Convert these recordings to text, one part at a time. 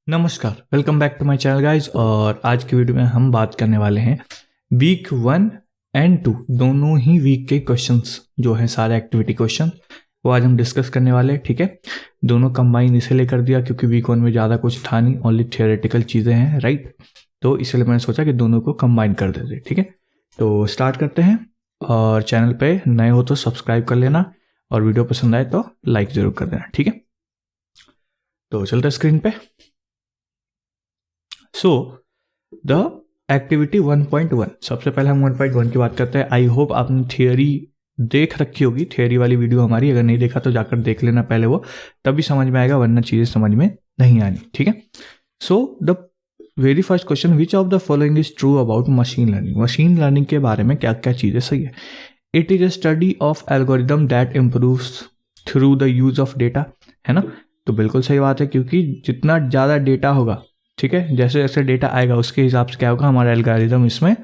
नमस्कार, welcome back to my channel guys. और आज की वीडियो में हम बात करने वाले हैं वीक 1 एंड 2 दोनों ही वीक के क्वेश्चंस जो हैं, सारे एक्टिविटी क्वेश्चन वो आज हम डिस्कस करने वाले हैं। ठीक है, दोनों कंबाइन इसलिए कर दिया क्योंकि वीक 1 में ज़्यादा कुछ था नहीं, ओनली थियोरेटिकल चीज़ें हैं, राइट। तो इसलिए मैंने सोचा कि दोनों को कंबाइन कर देते। ठीक है, तो स्टार्ट करते हैं। और चैनल पे नए हो तो सब्सक्राइब कर लेना और वीडियो पसंद आए तो लाइक ज़रूर कर देना। ठीक है, तो चलते स्क्रीन पे। सो द एक्टिविटी 1.1, सबसे पहले हम 1.1 की बात करते हैं। आई होप आपने थियोरी देख रखी होगी, थियोरी वाली वीडियो हमारी। अगर नहीं देखा तो जाकर देख लेना पहले, वो तभी समझ में आएगा, वरना चीज़ें समझ में नहीं आनी। ठीक है, so the very first question, which of the following is true about machine learning. Machine learning के बारे में क्या क्या चीज़ें सही है। It is a study of algorithm that improves through the use of data, है ना। तो बिल्कुल सही बात है, क्योंकि जितना ज़्यादा डेटा होगा, ठीक है, जैसे जैसे डेटा आएगा उसके हिसाब से क्या होगा, हमारा एल्गोरिदम इसमें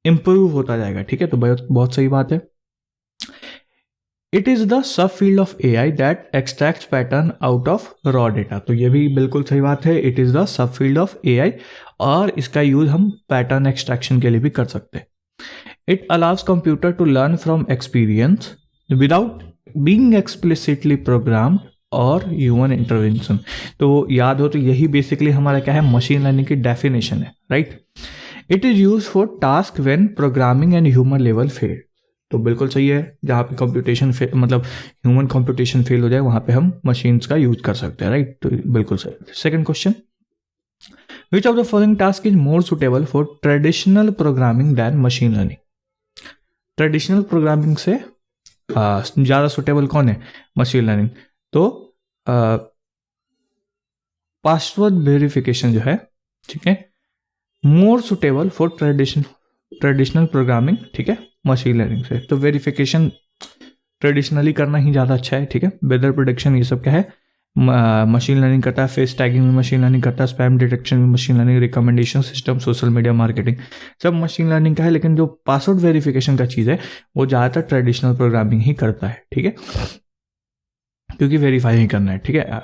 इंप्रूव होता जाएगा। ठीक है, तो बहुत सही बात है। It is the sub field of AI that extracts pattern out of raw data. तो ये भी बिल्कुल सही बात है, it is the sub field of AI, और इसका यूज हम पैटर्न एक्सट्रैक्शन के लिए भी कर सकते हैं। It allows computer to learn from experience without being explicitly programmed और ह्यूमन इंटरवेंशन। तो याद हो तो यही बेसिकली हमारा क्या है, मशीन लर्निंग की डेफिनेशन है, right. It is use for task when programming and human level fail. तो बिल्कुल सही है, जहाँ पे कंप्यूटेशन मतलब ह्यूमन कंप्यूटेशन फेल हो जाए वहां पे हम मशीन्स का यूज कर सकते हैं, राइट। तो बिल्कुल सही। Second question, which of the following task is more suitable for traditional programming than machine learning. Traditional programming से ज़्यादा सुटेबल कौन है, मशीन लर्निंग। तो पासवर्ड वेरिफिकेशन जो है, ठीक है, more suitable for traditional programming, ठीक है, मशीन लर्निंग से। तो वेरिफिकेशन ट्रेडिशनली करना ही ज़्यादा अच्छा है। ठीक है, वेदर प्रेडिक्शन ये सब क्या है, मशीन लर्निंग करता है। फेस टैगिंग में मशीन लर्निंग करता है, स्पैम डिटेक्शन में machine learning, recommendation system, social media marketing, सब मशीन लर्निंग का है। लेकिन जो पासवर्ड वेरिफिकेशन का चीज़ है वो ज़्यादातर ट्रेडिशनल प्रोग्रामिंग ही करता है। ठीक है, क्योंकि वेरीफाई ही करना है। ठीक है,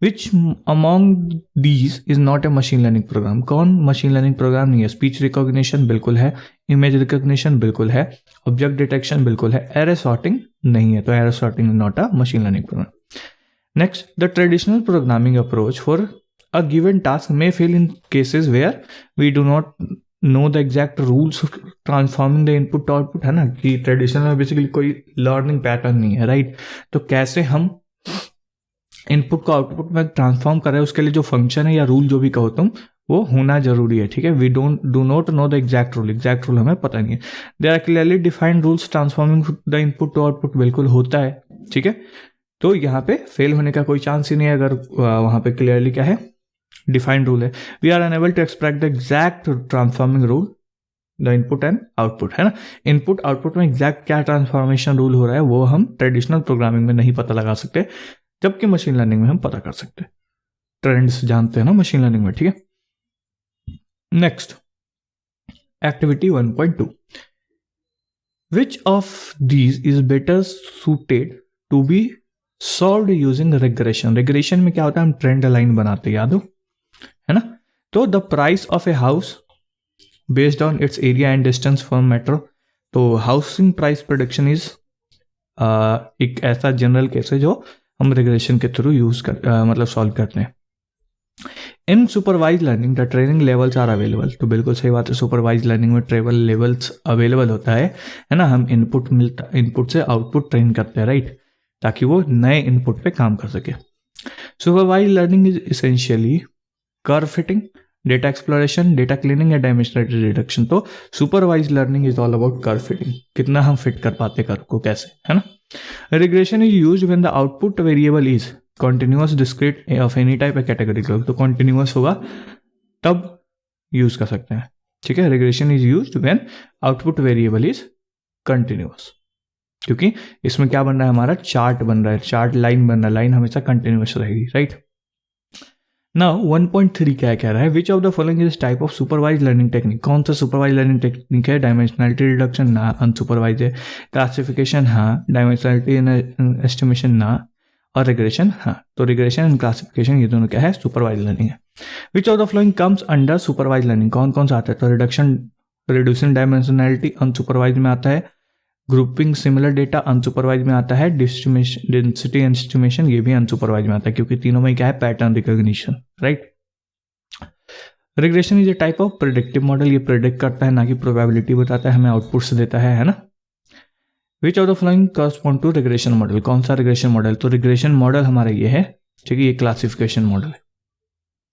which among these is not a machine learning program. कौन मशीन लर्निंग प्रोग्राम नहीं है। स्पीच रिकॉग्निशन बिल्कुल है, इमेज रिकॉग्निशन बिल्कुल है, ऑब्जेक्ट डिटेक्शन बिल्कुल है, एरर सॉर्टिंग नहीं है। तो error sorting not a machine learning program. Next, the traditional programming approach for a given task may fail in cases where we do not know the exact rules transforming the input output, है ना, कि traditional में basically कोई learning pattern नहीं है, right. तो कैसे हम इनपुट को आउटपुट में ट्रांसफॉर्म कर रहे हैं, उसके लिए जो फंक्शन है या रूल जो भी कहो तुम, वो होना जरूरी है। ठीक है, we do not know the exact rule हमें पता नहीं है। There are clearly defined rules transforming the input to output, बिल्कुल होता है। ठीक है, तो यहाँ पे फेल होने का कोई चांस ही नहीं है अगर वहां पे क्लियरली क्या है, डिफाइंड रूल है। We are unable to extract the exact transforming rule the input and output, है ना। इनपुट आउटपुट में एग्जैक्ट क्या ट्रांसफॉर्मेशन रूल हो रहा है वो हम ट्रेडिशनल प्रोग्रामिंग में नहीं पता लगा सकते, जबकि मशीन लर्निंग में हम पता कर सकते हैं। ट्रेंड्स जानते हैं ना मशीन लर्निंग में। ठीक है, next activity 1.2, which of these is better suited to be solved using regression. Regression में क्या होता है, हम ट्रेंड लाइन बनाते, याद हो, है ना। तो the price of a house based on it's area and distance from metro. तो हाउसिंग प्राइस प्रेडिक्शन इज एक ऐसा जनरल केस है जो हम रिग्रेशन के थ्रू यूज मतलब सॉल्व करते हैं। In supervise learning the training levels are available. तो बिल्कुल सही बात है, सुपरवाइज लर्निंग में ट्रेवल लेवल्स अवेलेबल होता है ना। हम इनपुट से आउटपुट ट्रेन करते हैं, राइट, ताकि वो नए इनपुट पे काम कर सके। Supervise learning is essentially curve fitting, data exploration, data cleaning या डायमेंशनलिटी रिडक्शन। तो supervise learning is all about curve fitting, कितना हम फिट कर पाते कर्व को, कैसे, है ना। Regression is used when the output variable is continuous discrete of any type A category. तो कॉन्टिन्यूअस होगा तब यूज कर सकते हैं। ठीक है, regression is used when output variable is continuous, क्योंकि इसमें क्या बन रहा है, हमारा चार्ट बन रहा है, चार्ट लाइन बन रहा है, लाइन हमेशा कंटिन्यूअस रहेगी, राइट। नाउ 1.3 क्या कह रहा है, which of the following is type of supervise learning technique. कौन सा सुपरवाइज लर्निंग टेक्निक है, डायमेंशनलिटी रिडक्शन ना, अनसुपरवाइज है, क्लासिफिकेशन हाँ, डायमेंशनलिटी एस्टिमेशन ना, और रिग्रेशन, हाँ, तो रिग्रेशन एंड क्लासिफिकेशन ये दोनों क्या है, सुपरवाइज लर्निंग है। Which of the flowing comes under supervise learning, कौन कौन सा आता है, तो रिड्यूसिंग डायमेंशनैलिटी अनसुपरवाइज में आता है, ग्रुपिंग सिमिलर डेटा अनसुपरवाइज में आता है, डेंसिटी एस्टिमेशन ये भी अनसुपरवाइज में आता है, क्योंकि तीनों में क्या है, pattern recognition, right. Regression is a type of predictive model, ये प्रेडिक्ट करता है ना कि प्रोबेबिलिटी बताता है, हमें आउटपुट्स देता है ना। Which of the following correspond to regression model, कौन सा रिग्रेशन मॉडल, तो रिग्रेशन मॉडल हमारा ये है, ठीक है, ये क्लासिफिकेशन मॉडल है,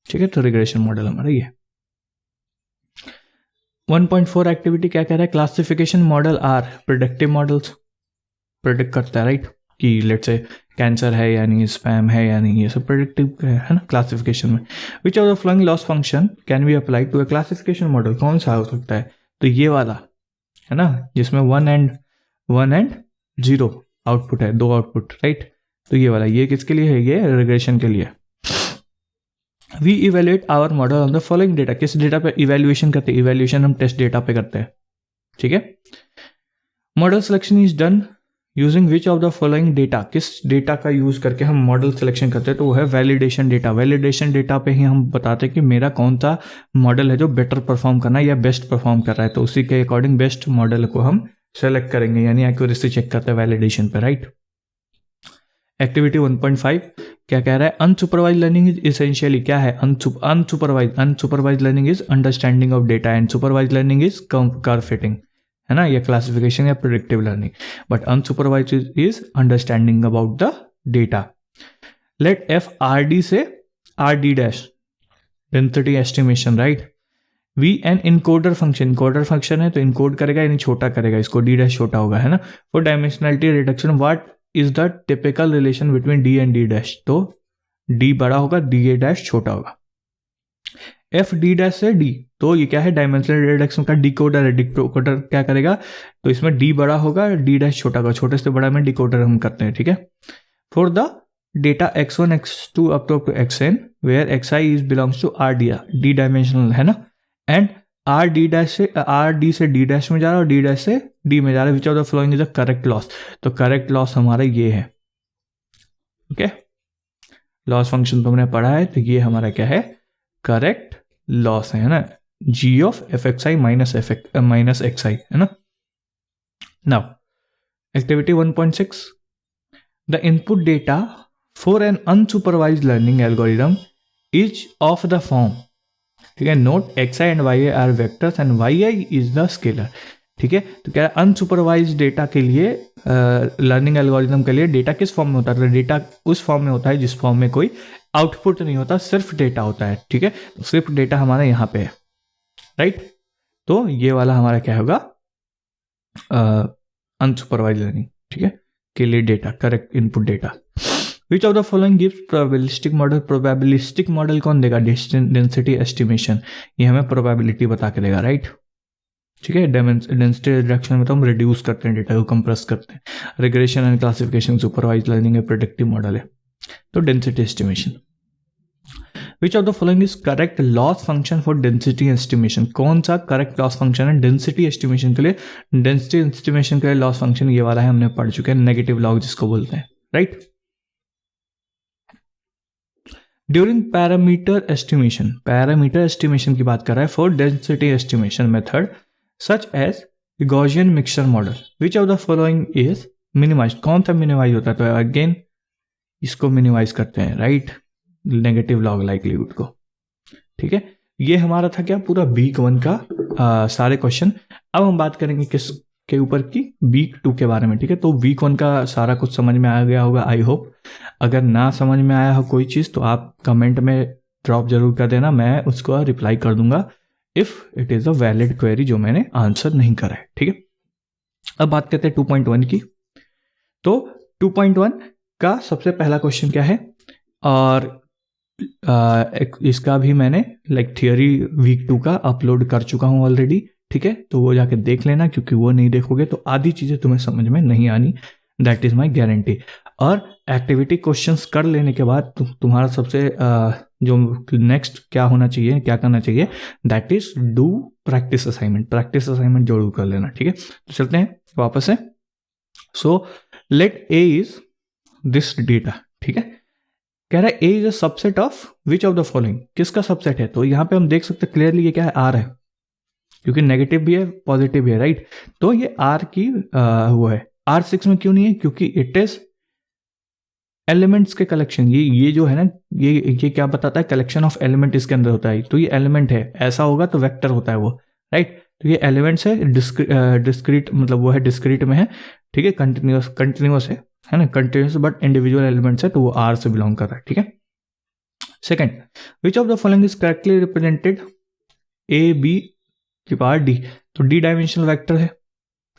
ठीक है, तो रिग्रेशन मॉडल हमारा ये है। 1.4 एक्टिविटी क्या कह रहा है, classification model are predictive models, predict करता है, राइट, कि लेट्स से कैंसर है या नहीं, स्पैम है या नहीं, ये सब प्रेडिक्टिव है ना क्लासिफिकेशन में। Which of the following loss function can be applied to a classification model, कौन सा हो सकता है, तो ये वाला है ना, जिसमें 1 एंड 0 आउटपुट है, 2 आउटपुट, राइट, तो ये वाला, ये किसके लिए है, ये रिग्रेशन के लिए। We evaluate our model on the following data, किस डेटा पे इवेल्युएशन करते हैं, इवेल्युएशन हम टेस्ट डेटा पे करते हैं, ठीक है। Model selection is done using which of the following data, किस डेटा का यूज करके हम मॉडल सिलेक्शन करते हैं, तो वो है वैलिडेशन डेटा। वैलिडेशन डेटा पे ही हम बताते हैं कि मेरा कौन सा मॉडल है जो बेटर परफॉर्म करना है या बेस्ट परफॉर्म कर रहा है, तो उसी के अकॉर्डिंग बेस्ट मॉडल को हम सेलेक्ट करेंगे, यानी एक्यूरेसी चेक करते हैं वैलिडेशन पे, राइट। एक्टिविटी 1.5 क्या कह रहा है, अनसुपरवाइज लर्निंग इज इसेंशियली क्या है, unsupervised learning is understanding of data and supervised learning is curve fitting, है ना, या क्लासिफिकेशन या predictive learning, but unsupervised is understanding about the data. Let F R D से R D dash density estimation, right. We an encoder function है, तो encode करेगा यानी छोटा करेगा इसको, डी डैश छोटा होगा, है ना। For dimensionality reduction what is the typical relation between D and D dash, तो डी बड़ा होगा, डी ए डैश छोटा होगा। एफ डी डैश से डी, तो ये क्या है, डायमेंशनल रिडक्शन का डिकोडर है, डिकोडर क्या करेगा, तो इसमें डी बड़ा होगा, डी डैश छोटा होगा, छोटे से बड़ा में डिकोडर हम करते हैं, ठीक है। For the data x1 x2 up to xn where xi is belongs to R D dimensional, है ना, एंड आर डी से डी डैश में जा रहा है और डी डैश से डी में जा रहा है। Which of the following is the correct loss, तो करेक्ट लॉस हमारा ये है, ओके। लॉस फंक्शन तुमने पढ़ा है, तो ये हमारा क्या है, करेक्ट लॉस है ना, G of F X I minus X I, है ना। Now activity 1.6 the input data for an unsupervised learning algorithm is of the form, ठीक है, note X I and Y I are vectors and Y I is the scalar, ठीक है। तो क्या unsupervised data के लिए लर्निंग एल्गोरिदम के लिए डेटा किस फॉर्म में होता है, तो डेटा उस फॉर्म में होता है जिस फॉर्म में कोई आउटपुट नहीं होता, सिर्फ डेटा होता है, ठीक है। तो सिर्फ डेटा हमारा यहाँ पे है, राइट, तो ये वाला हमारा क्या होगा, अनसुपरवाइज्ड लर्निंग, ठीक है, के लिए data, correct input data. Which of the following gives probabilistic model, probabilistic model कौन देगा, डेंसिटी एस्टिमेशन, ये हमें प्रोबेबिलिटी बता के देगा, राइट, ठीक है। डेंसिटी रिडक्शन में तो हम रिड्यूस करते हैं, डेटा को कंप्रेस करते हैं। Regression and classification supervise learning है, प्रेडिक्टिव मॉडल है, तो density estimation. Which of the following is correct loss function for density estimation, कौन सा करेक्ट लॉस फंक्शन है डेंसिटी एस्टिमेशन के लिए, डेंसिटी एस्टिमेशन के लिए लॉस फंक्शन ये वाला है, हमने पढ़ चुके हैं, नेगेटिव लॉग जिसको बोलते हैं, राइट। ड्यूरिंग पैरामीटर एस्टिमेशन की बात कर रहा है, for density estimation method such as Gaussian mixture model which of the following is minimize, कौन सा मिनिमाइज होता है, तो अगेन इसको मिनिमाइज करते हैं, राइट, नेगेटिव लॉग लाइक्लीहुड को, ठीक है। ये हमारा था क्या, पूरा वीक 1 का सारे क्वेश्चन। अब हम बात करेंगे किस के ऊपर की, वीक 2 के बारे में, ठीक है। तो वीक 1 का सारा कुछ समझ में आ गया होगा, आई होप। अगर ना समझ में आया हो कोई चीज़ तो आप कमेंट में ड्रॉप जरूर कर देना, मैं उसको रिप्लाई कर दूंगा if it is a valid query जो मैंने आंसर नहीं करा है, ठीक है। अब बात करते हैं 2.1 की। तो 2.1 का सबसे पहला क्वेश्चन क्या है, और इसका भी मैंने थियरी वीक 2 का अपलोड कर चुका हूं ऑलरेडी, ठीक है। तो वो जाके देख लेना, क्योंकि वो नहीं देखोगे तो आधी चीज़ें तुम्हें समझ में नहीं आनी, दैट इज़ माई गारंटी। और एक्टिविटी क्वेश्चंस कर लेने के बाद तुम्हारा सबसे जो नेक्स्ट क्या होना चाहिए, क्या करना चाहिए, that is do practice assignment जरूर कर लेना, ठीक है। तो चलते हैं वापस से। So let A is this data, ठीक है। कह रहा है A is a subset of which of the following, किसका सबसेट है? तो यहाँ पे हम देख सकते हैं क्लियरली ये क्या है, आर है, क्योंकि नेगेटिव भी है पॉजिटिव भी है, राइट। तो ये आर की वो है। आर 6 में क्यों नहीं है? क्योंकि इट इज एलिमेंट्स के कलेक्शन। ये जो है ना, ये क्या बताता है, कलेक्शन ऑफ एलिमेंट इसके अंदर होता है। तो ये एलिमेंट है, ऐसा होगा तो वेक्टर होता है वो, राइट। तो ये एलिमेंट्स है, डिस्क्रीट मतलब वो है डिस्क्रीट में है, ठीक है, कंटिन्यूस है ना, कंटिन्यूस बट इंडिविजुअल एलिमेंट्स है, तो वो आर से बिलोंग कर रहा है, ठीक है। Second, which of the following is correctly represented A B की पावर डी। तो डी डायमेंशनल वेक्टर है,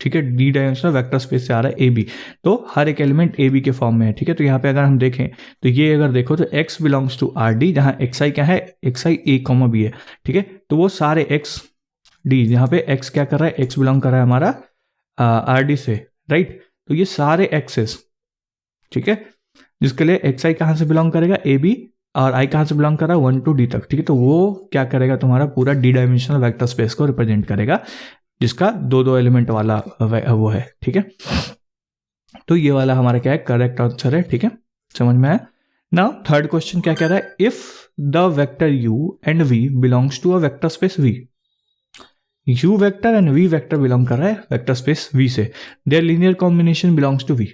ठीक है, डी डायमेंशनल वेक्टर स्पेस से आ रहा है ए बी, तो हर एक एलिमेंट ए बी के फॉर्म में है, ठीक है। तो यहाँ पे अगर हम देखें तो ये अगर देखो तो x belongs to R D, जहाँ एक्स आई क्या है, X I A comma B है, ठीक है। तो वो सारे एक्स डी, यहाँ पे x क्या कर रहा है, x बिलोंग कर रहा है हमारा आर डी से, राइट। तो ये सारे एक्सेस, ठीक है, जिसके लिए एक्स आई कहाँ से बिलोंग करेगा, ए बी, और आई कहाँ से बिलोंग कर रहा है, 1 to d तक, ठीक है। तो वो क्या करेगा, तुम्हारा पूरा डी डायमेंशनल वेक्टर स्पेस को रिप्रेजेंट करेगा, जिसका दो एलिमेंट वाला वो है, ठीक है। तो ये वाला हमारा क्या है, करेक्ट आंसर है, ठीक है, समझ में आया। नाउ थर्ड क्वेश्चन क्या कह रहा है, if the vector u and v belongs to a vector space v, u vector and v vector belong कर रहा है वेक्टर स्पेस v से, there linear combination belongs to v।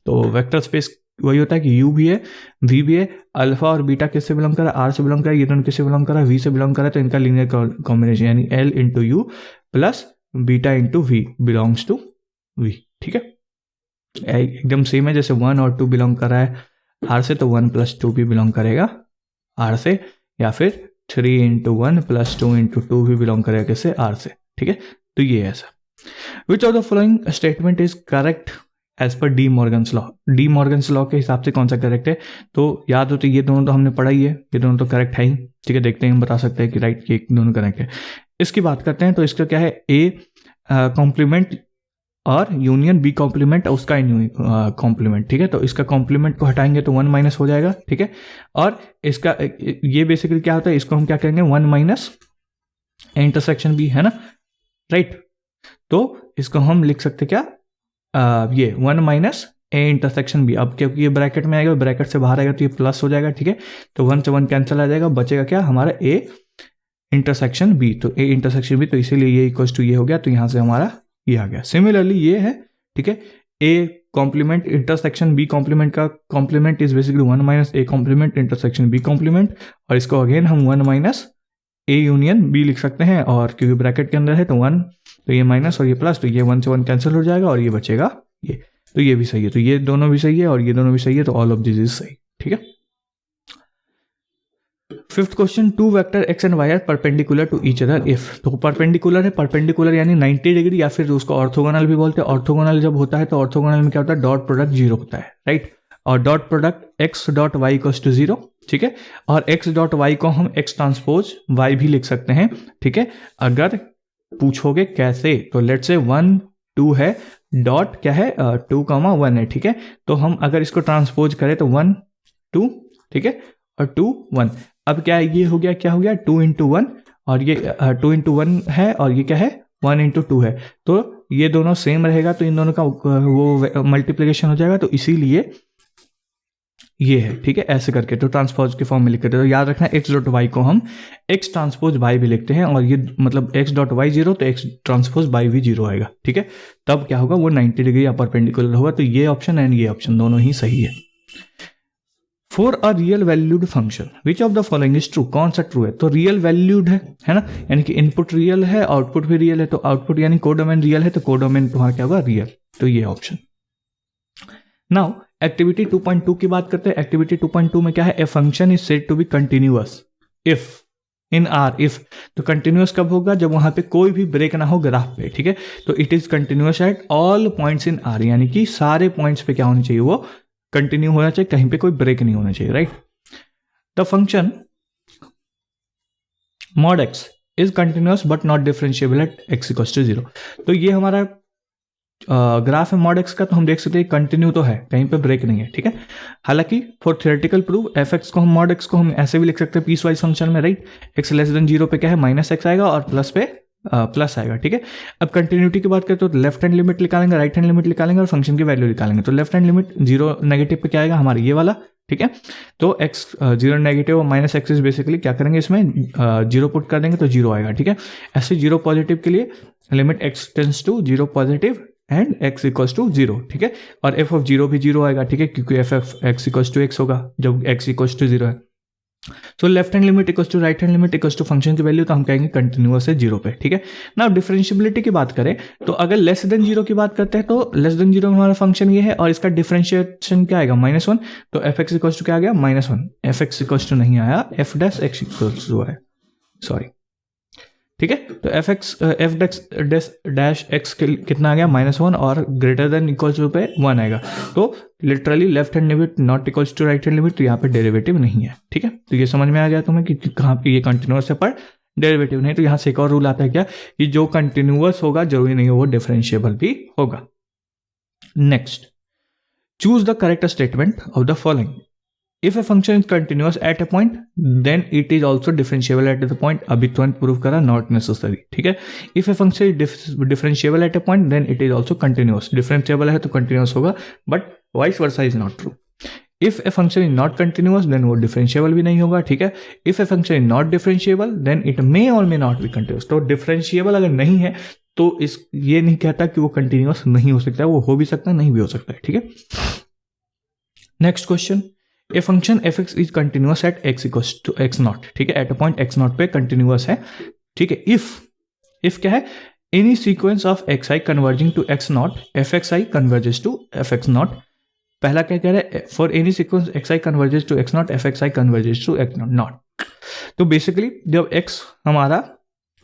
तो वेक्टर स्पेस वही होता है कि u भी है, v भी है, अल्फा और बीटा किससे बिलोंग कर रहा है, r से बिलोंग कर रहा है, ये दोनों किससे बिलोंग कर रहा है, v से बिलोंग कर रहा है। तो इनका लीनियर कॉम्बिनेशन यानी l into U plus beta into V belongs to V, ठीक है, एकदम सेम है। जैसे 1 और 2 बिलोंग कर रहा है आर से, तो 1 + 2 भी बिलोंग करेगा आर से, या फिर 3 × 1 + 2 × 2 भी बिलोंग करेगा किससे, आर से, ठीक है। तो ये ऐसा, which of the following statement is correct as per De Morgan's law. De Morgan's law के हिसाब से कौन सा करेक्ट है? तो याद हो तो ये दोनों तो हमने पढ़ा ही है, ये दोनों तो करेक्ट है ही, ठीक है। देखते हैं, हम बता सकते हैं कि राइट ये दोनों करेक्ट है। इसकी बात करते हैं तो इसका क्या है, ए कॉम्प्लीमेंट और यूनियन, बी कॉम्प्लीमेंट और उसका कॉम्प्लीमेंट, ठीक है। तो इसका कॉम्प्लीमेंट को हटाएंगे तो 1 माइनस हो जाएगा, ठीक है। और इसका ये बेसिकली क्या होता है, इसको हम क्या कहेंगे, 1 माइनस इंटरसेक्शन बी, है ना, राइट। तो इसको हम लिख सकते क्या, ये 1 माइनस ए इंटरसेक्शन बी। अब क्योंकि ये ब्रैकेट में आएगा, ब्रैकेट से बाहर आएगा तो ये प्लस हो जाएगा, ठीक है। तो 1 से 1 कैंसिल आ जाएगा, बचेगा क्या हमारा, ए इंटरसेक्शन बी। तो ए इंटरसेक्शन बी, तो इसीलिए ये इक्वल्स टू ये हो गया, तो यहां से हमारा ये आ गया। सिमिलरली ये है, ठीक है, A complement intersection B complement का complement is basically 1 minus A complement intersection B complement, और इसको अगेन हम 1 माइनस ए यूनियन बी लिख सकते हैं, और क्योंकि ब्रैकेट के अंदर है तो 1, तो ये माइनस और ये प्लस, तो ये 1 से 1 कैंसिल हो जाएगा और ये बचेगा ये। तो ये भी सही है, तो ये दोनों भी सही है और ये दोनों भी सही है, तो ऑल ऑफ दिस इज सही, ठीक है। Fifth question, 2 vector x and y are perpendicular to each other if. तो परपेंडिकुलर है, परपेंडिकुलर यानी 90 डिग्री, या फिर उसको ऑर्थोगोनल भी बोलते हैं। ऑर्थोगोनल जब होता है तो ऑर्थोगोनल में क्या होता है, डॉट प्रोडक्ट 0 होता है, राइट। और dot product x dot y equals to 0, ठीक है। और x डॉट y को हम x ट्रांसपोज y भी लिख सकते हैं, ठीक है। अगर पूछोगे कैसे, तो लेट्स से 1 2 है, डॉट क्या है 2, 1 है, ठीक है। तो हम अगर इसको ट्रांसपोज करें तो 1 2, ठीक है, और 2 1। अब क्या ये हो गया, क्या हो गया, 2 × 1, और ये 2 × 1 है, और ये क्या है 1 × 2 है। तो ये दोनों सेम रहेगा, तो इन दोनों का वो मल्टीप्लिकेशन हो जाएगा, तो इसीलिए ये है, ठीक है, ऐसे करके। तो ट्रांसपोज के फॉर्म में लिख देते हैं। तो याद रखना x डॉट वाई को हम x ट्रांसपोज y भी लिखते हैं, और ये मतलब x डॉट वाई 0, तो x ट्रांसपोज y भी 0 आएगा, ठीक है। तब क्या होगा, वो 90 डिग्री या परपेंडिकुलर होगा। तो ये ऑप्शन एंड ये ऑप्शन दोनों ही सही है। For a real valued function which of the following is true, कौन सा ट्रू है? तो रियल वैल्यूड है ना, यानी कि इनपुट रियल है, आउटपुट भी रियल है, तो आउटपुट यानी कोडोमेन रियल है, तो कोडोमेन तुम्हारा क्या होगा, रियल। तो ये ऑप्शन। नाउ एक्टिविटी 2.2 की बात करते हैं। एक्टिविटी 2.2 में क्या है, a function is said to be continuous if in R. If तो कंटिन्यूअस कब होगा, जब वहां पे कोई भी ब्रेक ना हो ग्राफ पे, ठीक है। तो it is continuous at all points in are, यानी कि सारे पॉइंट्स पे क्या होनी चाहिए, वो कंटिन्यू होना चाहिए, कहीं पे कोई ब्रेक नहीं होना चाहिए, right. The function mod x is continuous but not differentiable at x equals to 0। तो ये हमारा ग्राफ है mod x का, तो हम देख सकते हैं कंटिन्यू तो है, कहीं पे ब्रेक नहीं है, ठीक है। हालांकि फॉर थियोरेटिकल प्रूफ fx को हम mod x को हम ऐसे भी लिख सकते हैं पीस वाइज फंक्शन में, राइट। x <0 पे क्या है, -x आएगा और प्लस पे प्लस आएगा, ठीक है। अब कंटिन्यूटी की बात करें तो लेफ्ट हैंड लिमिट निकालेंगे, राइट हैंड लिमिट निकालेंगे और फंक्शन की वैल्यू निकालेंगे। तो लेफ्ट हैंड लिमिट 0 नेगेटिव पे क्या आएगा हमारा ये वाला, ठीक है। तो x 0 नेगेटिव और माइनस एक्स इज बेसिकली क्या करेंगे इसमें 0 पुट कर देंगे तो 0 आएगा, ठीक है। ऐसे 0 पॉजिटिव के लिए limit x tends to 0 positive and x equals to 0, ठीक है। और f ऑफ 0 भी 0 आएगा, ठीक है, क्योंकि f of x equals to x होगा जब x इक्वल्स टू 0 है। So left hand limit equals to right hand limit equals to function की वैल्यू, तो हम कहेंगे कंटिन्यूअस है 0 पे, ठीक है ना। डिफरेंशिएबिलिटी की बात करें तो अगर लेस देन 0 की बात करते हैं तो लेस देन 0 में हमारा फंक्शन ये है और इसका डिफरेंशिएशन क्या आएगा -1, तो एफ एक्स इक्वल्स टू क्या आ गया -1, एफ एक्स इक्वल्स टू नहीं आया, F dash X equals to है, सॉरी, ठीक है। तो एफ डैश एक्स कितना आ गया -1 और ग्रेटर देन इक्वल्स टू पे 1 आएगा। तो literally left hand limit not equals to right hand limit, तो यहाँ पे डेरिवेटिव नहीं है, ठीक है। तो ये समझ में आ गया तुम्हें कि कहाँ पे ये कंटिन्यूअस है पर डेरिवेटिव नहीं। तो यहाँ से एक और रूल आता है क्या कि जो कंटिन्यूअस होगा जरूरी नहीं है वो डिफरेंशिएबल भी होगा। Next, choose the correct statement of the following. If a function is continuous at a point, then it is also differentiable at the point. अभी तुरंत प्रूव करा, not necessary, ठीक है। If a function is differentiable at a point, then it is also continuous. Differentiable है तो continuous होगा, but vice versa is not true. If a function is not continuous, then वो differentiable भी नहीं होगा, ठीक है। If a function is not differentiable, then it may or may not be continuous. तो differentiable अगर नहीं है तो इस ये नहीं कहता कि वो continuous नहीं हो सकता है, वो हो भी सकता है, नहीं भी हो सकता है, ठीक है। Next question. A function F X is continuous at X equals to X not, ठीक है, at a point X not पे कंटिन्यूअस है, ठीक है। इफ क्या है, any sequence of X I converging to X not F X I converges to F X not. पहला क्या कह रहा है, for any sequence X I converges to X not F X I converges to X not. तो basically जब x हमारा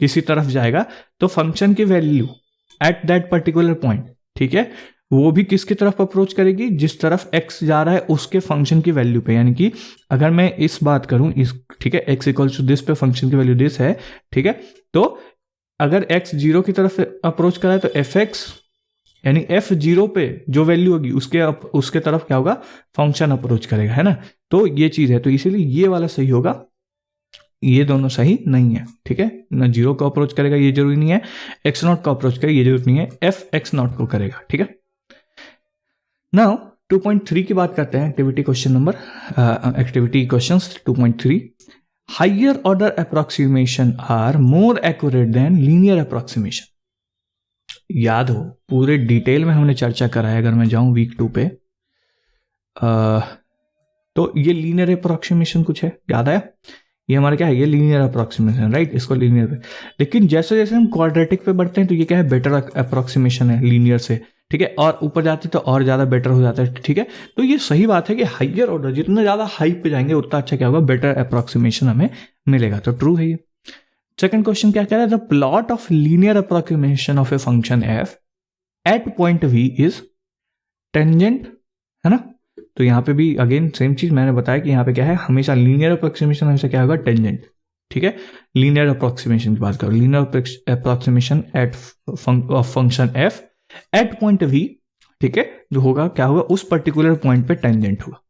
किसी तरफ जाएगा तो फंक्शन की value at that particular point, ठीक है, वो भी किसकी तरफ अप्रोच करेगी, जिस तरफ x जा रहा है उसके फंक्शन की वैल्यू पे। यानी कि अगर मैं इस बात करूं इस, ठीक है, x इक्वल्स टू दिस पे फंक्शन की वैल्यू दिस है, ठीक है। तो अगर x 0 की तरफ अप्रोच करा है तो एफ एक्स यानी f 0 पे जो वैल्यू होगी उसके तरफ क्या होगा, फंक्शन अप्रोच करेगा, है ना। तो ये चीज है, तो इसीलिए ये वाला सही होगा, ये दोनों सही नहीं है, ठीक है ना। 0 को अप्रोच करेगा ये जरूरी नहीं है, x नॉट को अप्रोच करेगा ये जरूरी नहीं है, एफ एक्स नॉट को करेगा, ठीक है। नाउ 2.3 की बात करते हैं, activity question number activity questions 2.3। Higher order approximation are more accurate than linear approximation. याद हो पूरे डिटेल में हमने चर्चा करा है। अगर मैं जाऊं वीक 2 पे तो ये लीनियर अप्रोक्सीमेशन कुछ है, याद आया, ये हमारा क्या है, ये लीनियर अप्रोक्सीमेशन, राइट, इसको लीनियर पे। लेकिन जैसे जैसे हम क्वाड्रेटिक पे बढ़ते हैं तो ये क्या है, बेटर अप्रोक्सीमेशन है लीनियर से, ठीक है, और ऊपर जाते तो और ज्यादा बेटर हो जाता है, ठीक है। तो ये सही बात है कि हाइयर ऑर्डर जितना ज्यादा हाई पे जाएंगे उतना अच्छा क्या होगा, बेटर अप्रोक्सीमेशन हमें मिलेगा, तो ट्रू है ये। सेकंड क्वेश्चन क्या कह रहा है, the plot of linear approximation of a function F at point V is tangent, है ना। तो यहाँ पे भी अगेन सेम चीज मैंने बताया कि यहाँ पे क्या है, हमेशा लीनियर अप्रोक्सीमेशन हमेशा क्या होगा, टेंजेंट, ठीक है। लीनियर अप्रोक्सीमेशन की बात करो, linear approximation at function F at point V, ठीक है, जो होगा क्या होगा, उस पर्टिकुलर पॉइंट पे टेंजेंट होगा।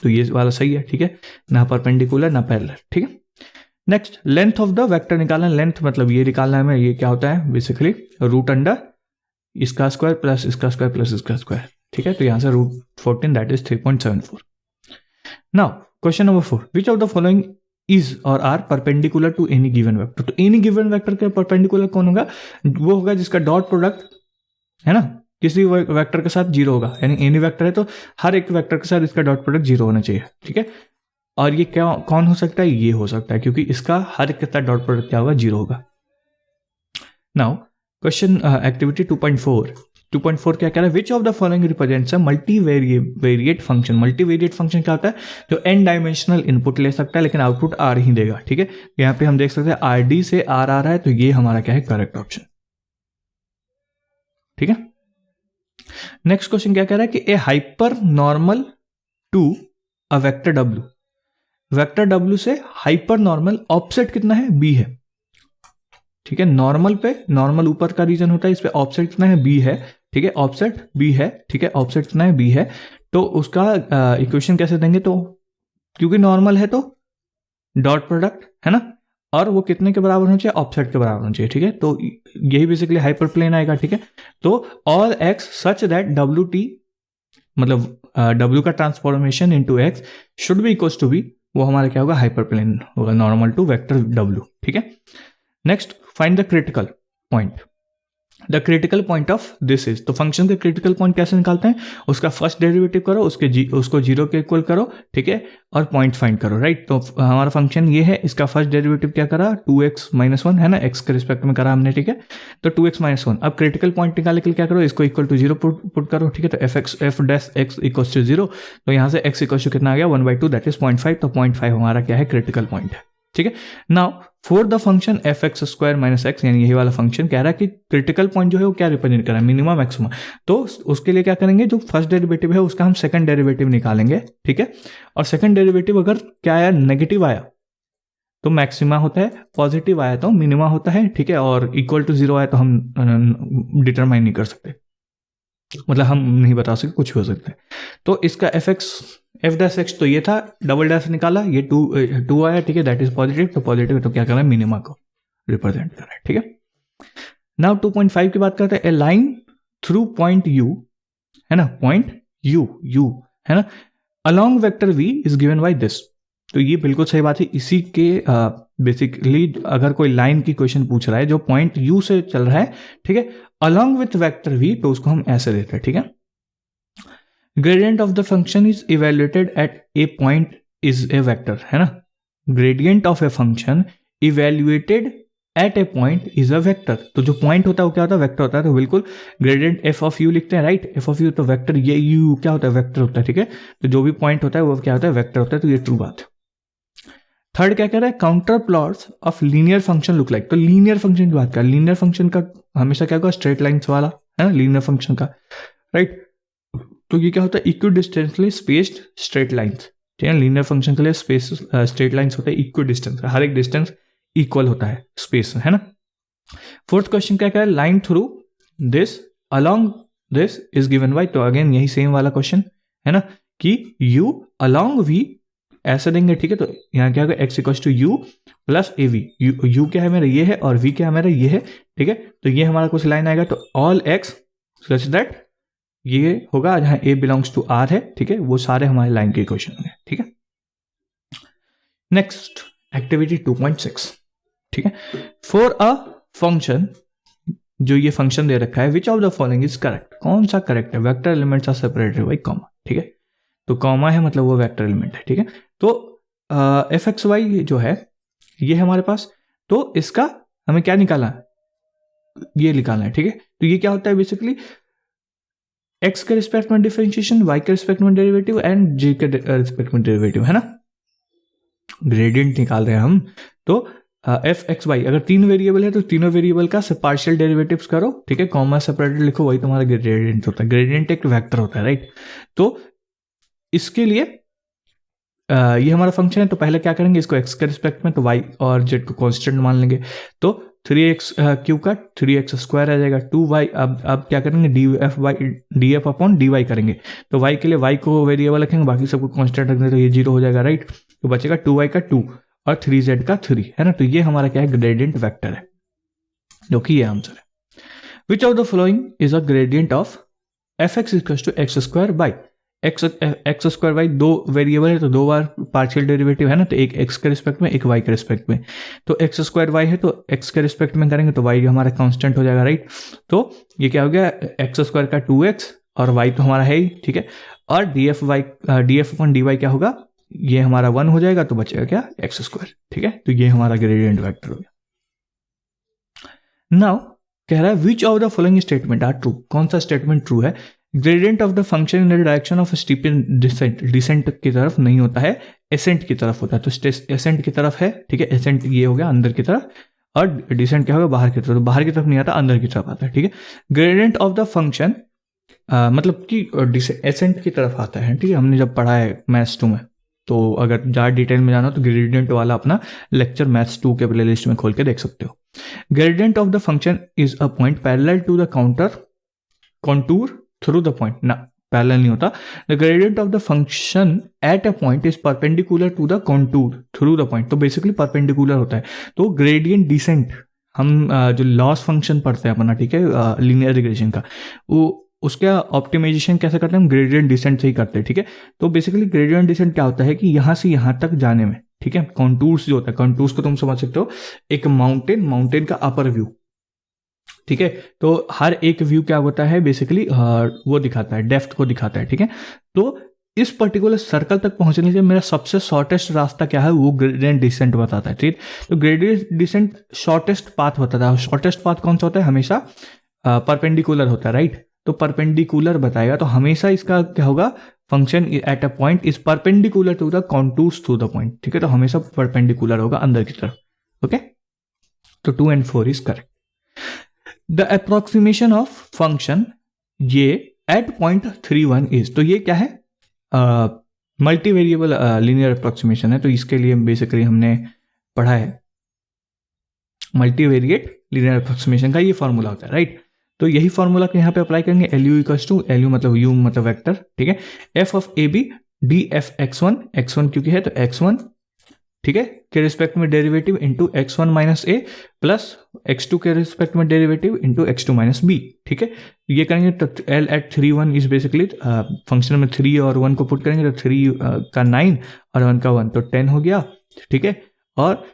तो ये वाला सही है, ठीक है, ना परपेंडिकुलर ना पैरेलल, ठीक है। Next, length of the vector निकालना। लेंथ मतलब ये निकालना है हमें, ये क्या होता है बेसिकली रूट अंडर इसका स्क्वायर प्लस इसका स्क्वायर प्लस इसका स्क्वायर, ठीक है। तो यहां से root 14 that is 3.74। Now question number 4, which of the following is और are perpendicular to any given vector. तो एनी गिवन वेक्टर के परपेंडिकुलर कौन होगा, वो होगा जिसका डॉट प्रोडक्ट, है ना, किसी वेक्टर के साथ 0 होगा। यानी एनी वेक्टर है तो हर एक वेक्टर के साथ इसका डॉट प्रोडक्ट 0 होना चाहिए, ठीक है। और ये क्या कौन हो सकता है, ये हो सकता है, क्योंकि इसका हर एक के साथ डॉट प्रोडक्ट क्या होगा, 0 होगा। नाउ क्वेश्चन एक्टिविटी 2.4 क्या कह रहा है, which of the following represents a multivariate function. Multivariate function क्या होता है, जो n डायमेंशनल इनपुट ले सकता है लेकिन आउटपुट r ही देगा, ठीक है। यहाँ पे हम देख सकते हैं rd से r आ रहा है, तो ये हमारा क्या है, करेक्ट ऑप्शन, ठीक है। नेक्स्ट क्वेश्चन क्या कह रहा है कि a hyper normal to a vector w, vector w से हाइपर नॉर्मल ऑफसेट कितना है, b है, ठीक है। नॉर्मल पे, नॉर्मल ऊपर का रीजन होता है, इस पे ऑफसेट कितना है, b है, ठीक है, ऑफसेट b है, ठीक है, ऑफसेट कितना है, b है। तो उसका इक्वेशन कैसे देंगे, तो क्योंकि नॉर्मल है तो डॉट प्रोडक्ट, है ना, और वो कितने के बराबर होना चाहिए, ऑफसेट के बराबर होना चाहिए, ठीक है। तो यही बेसिकली हाइपर प्लेन आएगा, ठीक है। तो all X such that W T, मतलब डब्ल्यू का transformation into X should be equals to B, वो हमारा क्या होगा, हाइपर प्लेन होगा, नॉर्मल टू वेक्टर डब्ल्यू, ठीक है। Next, find the critical point. The critical point of this is, तो फंक्शन के क्रिटिकल पॉइंट कैसे निकालते हैं, उसका फर्स्ट डेरिवेटिव करो, उसको जीरो के इक्वल करो, ठीक है, और पॉइंट फाइंड करो, राइट। तो हमारा फंक्शन ये है, इसका फर्स्ट डेरिवेटिव क्या करा, 2x-1 है ना, x के रिस्पेक्ट में करा हमने, ठीक है। तो 2x-1, अब क्रिटिकल पॉइंट निकालने के लिए क्या करो, इसको इक्वल टू 0 पुट करो, ठीक है। तो f dash x equals to 0, तो यहाँ से x इक्वल्स टू कितना आ गया, 1/2, दैट इज 0.5, तो 0.5 हमारा क्या है, क्रिटिकल पॉइंट है, ठीक है। Now for the function f(x² - x), यानी यही वाला फंक्शन कह रहा है कि क्रिटिकल पॉइंट जो है वो क्या रिप्रेजेंट कर रहा है, मिनिमम मैक्सिमम। तो उसके लिए क्या करेंगे, जो फर्स्ट डेरिवेटिव है उसका हम सेकंड डेरिवेटिव निकालेंगे, ठीक है। और सेकंड डेरिवेटिव अगर क्या आया, नेगेटिव आया तो मैक्सिमा होता है, पॉजिटिव आया तो मिनिमा होता है, ठीक है। और इक्वल टू 0 आया तो हम डिटरमाइन नहीं कर सकते, मतलब हम नहीं बता सकते, कुछ हो सकता है। तो इसका f डैश एक्स तो ये था, डबल डैश निकाला, ये 2 आया, ठीक है, दैट इज पॉजिटिव, तो पॉजिटिव तो क्या कर रहा है, मिनिमा को रिप्रेजेंट कर रहा है, ठीक है। नाउ 2.5 की बात करते हैं, ए लाइन थ्रू पॉइंट u, है ना, पॉइंट u है ना, along vector v is given by this. तो ये बिल्कुल सही बात है, इसी के बेसिकली अगर कोई लाइन की क्वेश्चन पूछ रहा है जो पॉइंट u से चल रहा है, ठीक है, अलोंग विथ वेक्टर v, तो उसको हम ऐसे देते हैं, ठीक है। Gradient of the function is evaluated at a point is a vector, है ना, gradient of a function evaluated at a point is a vector. तो जो पॉइंट होता है वो क्या होता है, वेक्टर होता है। तो बिल्कुल ग्रेडियंट f ऑफ u लिखते हैं, राइट, f ऑफ u, तो वेक्टर ये u क्या होता है, वेक्टर होता है, ठीक है। तो जो भी पॉइंट होता है वो क्या होता है, वेक्टर होता है, तो ये ट्रू बात है। थर्ड क्या कह रहा है, counter plots of linear function look like. तो लीनियर फंक्शन की बात कर, लीनियर फंक्शन का हमेशा क्या होगा, स्ट्रेट लाइन्स वाला, है ना, लीनियर फंक्शन का, राइट। तो ये क्या होता है, इक्विडिस्टेंसली स्पेस्ड स्ट्रेट लाइन्स, ठीक है। लीनियर फंक्शन के लिए स्पेस स्ट्रेट लाइन्स होता है इक्विडिस्टेंस, हर एक डिस्टेंस इक्वल होता है स्पेस, है ना। फोर्थ क्वेश्चन क्या कह रहा है, line through this along this is given by, तो अगेन यही सेम वाला क्वेश्चन है ना, कि u अलोंग v ऐसे देंगे, ठीक है। तो यहाँ क्या होगा, x equals to u plus A V, u क्या है मेरा ये है और v क्या है मेरा ये है, ठीक है। तो ये हमारा कुछ लाइन आएगा, तो ऑल x सच दैट ये होगा जहां a बिलोंग्स टू r है, ठीक है, वो सारे हमारे लाइन के इक्वेशन होंगे, ठीक है। नेक्स्ट एक्टिविटी 2.6, ठीक है। फॉर अ फंक्शन, जो ये फंक्शन दे रखा है, which of the following is correct, कौन सा करेक्ट है, vector elements are separated by comma, ठीक है। तो कॉमा है मतलब वो वेक्टर एलिमेंट है, ठीक है। तो fxy जो है ये है हमारे पास, तो इसका हमें क्या निकालना है, ये निकालना है, ठीक है। तो ये क्या होता है, बेसिकली x के रिस्पेक्ट में डिफरेंशिएशन, y के रिस्पेक्ट में डेरिवेटिव एंड j के रिस्पेक्ट में डेरिवेटिव, है ना, ग्रेडियंट निकाल रहे हैं हम। तो f(x,y) अगर 3 वेरिएबल है तो तीनों वेरिएबल का पार्शियल डेरिवेटिव्स करो, ठीक है, कॉमा सेपरेटेड लिखो, वही तुम्हारा ग्रेडियंट होता है। ग्रेडियंट एक वेक्टर होता है, राइट। तो इसके लिए ये हमारा फंक्शन है, तो पहले क्या करेंगे, इसको x के रिस्पेक्ट में, तो y और z को कांस्टेंट मान लेंगे, तो 3x क्यूब का 3x स्क्वायर आ जाएगा, 2y, अब क्या करेंगे, df अपॉन dy करेंगे। तो y के लिए y को वेरिएबल रखेंगे, बाकी सबको कांस्टेंट रखेंगे, तो ये 0 हो जाएगा, राइट। तो बचेगा 2y का 2 और 3z का 3, है ना। तो ये हमारा क्या है, ग्रेडियंट वेक्टर है, जो कि ये आंसर है। Which of the following is a gradient of fx equals to x² by x² by, 2 variable है तो 2 बार पार्शियल डेरिवेटिव है ना, तो एक x के रिस्पेक्ट में, एक y के रिस्पेक्ट में। तो x² y है तो x के रिस्पेक्ट में करेंगे तो y हमारा कांस्टेंट हो जाएगा, राइट। तो ये क्या हो गया, x² का 2x और y तो हमारा है ही, ठीक है। और df अपॉन dy क्या होगा, ये हमारा 1 हो जाएगा, तो बचेगा क्या, x², ठीक है। तो ये हमारा ग्रेडियंट वेक्टर हो गया। नाउ कह रहा है which of the following statement are true, कौन सा स्टेटमेंट ट्रू है। Gradient of the function in the direction of steep descent, descent की तरफ नहीं होता है, एसेंट की तरफ होता है। तो एसेंट की तरफ है, ठीक है, एसेंट ये हो गया अंदर की तरफ, और डिसेंट क्या होगा, बाहर की तरफ। तो बाहर की तरफ नहीं आता, अंदर की तरफ आता है, ठीक है। ग्रेडियंट ऑफ द फंक्शन मतलब कि एसेंट की तरफ आता है, ठीक है, हमने जब पढ़ा है मैथ्स 2 में। तो अगर ज़्यादा डिटेल में जाना तो ग्रेडियंट वाला अपना लेक्चर मैथ्स 2 के प्लेलिस्ट में खोल के देख सकते हो। Gradient of the function is a point parallel to the counter contour through the point ना, पैरेलल नहीं होता। The gradient of the function at a point is perpendicular to the contour through the point, तो basically perpendicular होता है। तो gradient descent हम जो loss function पढ़ते हैं अपना, ठीक है, लीनियर रिग्रेशन का, वो उसका ऑप्टिमाइजेशन कैसे करते हैं हम, ग्रेडियंट डिसेंट से ही करते हैं, ठीक है। तो बेसिकली ग्रेडियंट डिसेंट क्या होता है कि यहाँ से यहाँ तक जाने में, ठीक है, कॉन्टूर्स जो होता है, कॉन्टूर्स को तुम समझ सकते हो, एक माउंटेन का अपर व्यू, ठीक है। तो हर एक व्यू क्या होता है बेसिकली, वो दिखाता है, डेप्थ को दिखाता है, ठीक है। तो इस पर्टिकुलर सर्कल तक पहुंचने के लिए मेरा सबसे शॉर्टेस्ट रास्ता क्या है, वो ग्रेडियंट डिसेंट बताता है, ठीक। तो ग्रेडियंट डिसेंट शॉर्टेस्ट पाथ बताता है। शॉर्टेस्ट पाथ कौन सा होता है, हमेशा परपेंडिकुलर होता है, राइट। तो परपेंडिकुलर बताएगा, तो हमेशा इसका क्या होगा, function at a point is perpendicular to the contours through the point, ठीक है। तो हमेशा परपेंडिकुलर होगा अंदर की तरफ, ओके। तो 2 and 4 is correct. The approximation of function ये एट पॉइंट 3, 1 इज, तो ये क्या है, मल्टी वेरिएबल लीनियर अप्रोक्सीमेशन है। तो इसके लिए बेसिकली हमने पढ़ा है मल्टीवेरिएट लीनियर अप्रोक्सीमेशन का ये फॉर्मूला होता है, राइट। तो यही फॉर्मूला को यहाँ पे अप्लाई करेंगे, LU इक्वल्स टू, LU मतलब U मतलब वेक्टर, ठीक है, f of AB df x1, x1 क्योंकि है तो x1, ठीक है, के रिस्पेक्ट में डेरिवेटिव इंटू x1 माइनस ए प्लस x2 के रिस्पेक्ट में derivative into x2 minus B, ठीक है। ये करेंगे तो L at 3, 1 is basically function में 3 और 1 को पुट करेंगे तो 3 का 9 और 1 का 1 तो 10 हो गया, ठीक है। और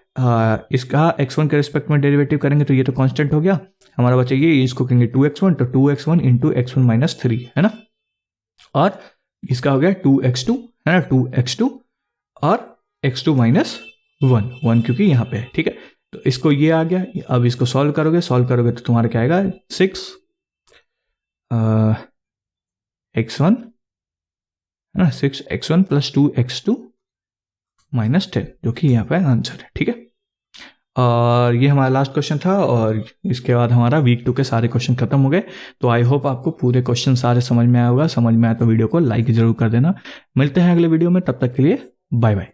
इसका x1 के रिस्पेक्ट में डेरिवेटिव करेंगे तो ये तो कांस्टेंट हो गया हमारा, बचेगी इसको कहेंगे 2x1, तो 2x1 इंटू x1 माइनस 3 है ना, और इसका हो गया 2x2 है ना, 2x2 और x2 माइनस 1 क्योंकि यहाँ पे है, ठीक है। तो इसको ये आ गया, अब इसको सॉल्व करोगे तो तुम्हारा क्या आएगा 6 x1 है ना, 6x1 प्लस 2x2 माइनस 10 जो कि यहाँ पे आंसर है, ठीक है। और ये हमारा लास्ट क्वेश्चन था और इसके बाद हमारा वीक 2 के सारे क्वेश्चन खत्म हो गए। तो आई होप आपको पूरे क्वेश्चन सारे समझ में आया होगा। समझ में आया तो वीडियो को लाइक जरूर कर देना। मिलते हैं अगले वीडियो में, तब तक के लिए बाय बाय।